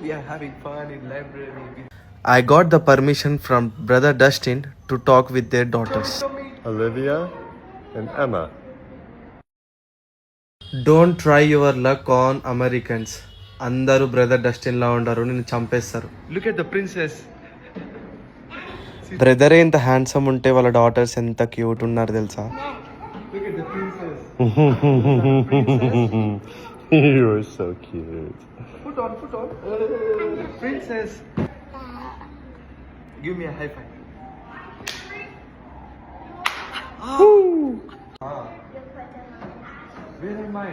We are having fun in library. I got the permission from brother Dustin to talk with their daughters. Olivia and Emma. Don't try your luck on Americans. అందరూ brother Dustin లా ఉండరు, నిన్ను చంపేస్తారు. Look at the princess. బ్రదరే ఇంత handsome ఉంటే వాళ్ళ daughters ఎంత cute ఉన్నారు తెలుసా? Look at the princess. You are so cute. Put on. Princess. Give me a high five. Where am I?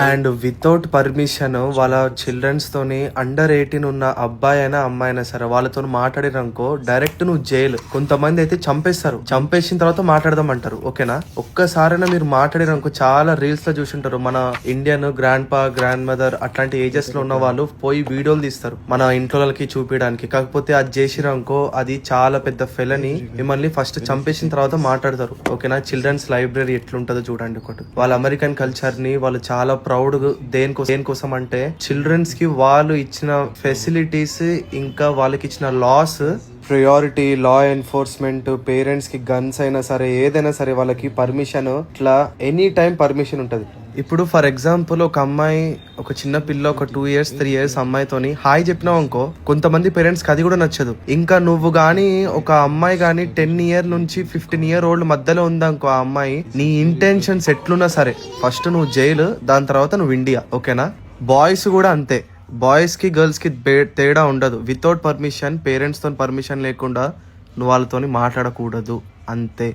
And without permission వాళ్ళ చిల్డ్రన్స్ తోని అండర్ 18 ఉన్న అబ్బాయి అయినా అమ్మాయి అయినా సరే వాళ్ళతో మాట్లాడిననుకో డైరెక్ట్ నువ్వు జైలు. కొంతమంది అయితే చంపేస్తారు, చంపేసిన తర్వాత మాట్లాడదాం అంటారు. ఓకేనా, ఒక్కసారైనా మీరు మాట్లాడిననుకో, చాలా రీల్స్ లో చూసింటారు, మన ఇండియన్ గ్రాండ్ పా గ్రాండ్ మదర్ అట్లాంటి ఏజెస్ లో ఉన్న వాళ్ళు పోయి వీడియోలు తీస్తారు మన ఇంట్లో వాళ్ళకి చూపించడానికి. కాకపోతే అది చేసిరనుకో అది చాలా పెద్ద ఫెలని, మిమ్మల్ని ఫస్ట్ చంపేసిన తర్వాత మాట్లాడతారు. ఓకేనా, చిల్డ్రన్స్ లైబ్రరీ ఎట్లుంటుందో చూడండి. ఒకటి వాళ్ళ అమెరికన్ కల్చర్ ని వాళ్ళు చాలా ప్రౌడ్ దేనికోసం అంటే చిల్డ్రన్స్ కి వాళ్ళు ఇచ్చిన ఫెసిలిటీస్ ఇంకా వాళ్ళకి ఇచ్చిన laws, priority, law enforcement, parents కి గన్స్ అయినా సరే ఏదైనా సరే వాళ్ళకి పర్మిషన్ ఇట్లా ఎనీ టైం పర్మిషన్ ఉంటది. ఇప్పుడు ఫర్ ఎగ్జాంపుల్ ఒక అమ్మాయి, ఒక చిన్న పిల్ల ఒక 2 years 3 years అమ్మాయితోని హాయ్ చెప్పినావు అనుకో, కొంతమంది పేరెంట్స్ కి అది కూడా నచ్చదు. ఇంకా నువ్వు గానీ ఒక అమ్మాయి గానీ 10 year నుంచి 15 year old మధ్యలో ఉందనుకో ఆ అమ్మాయి, నీ ఇంటెన్షన్స్ ఎట్లున్నా సరే ఫస్ట్ నువ్వు జైలు, దాని తర్వాత నువ్వు ఇండియా. ఓకేనా, బాయ్స్ కూడా అంతే, బాయ్స్ కి గర్ల్స్ కి తేడా ఉండదు. వితౌట్ పర్మిషన్, పేరెంట్స్ తో పర్మిషన్ లేకుండా నువ్వు వాళ్ళతో మాట్లాడకూడదు, అంతే.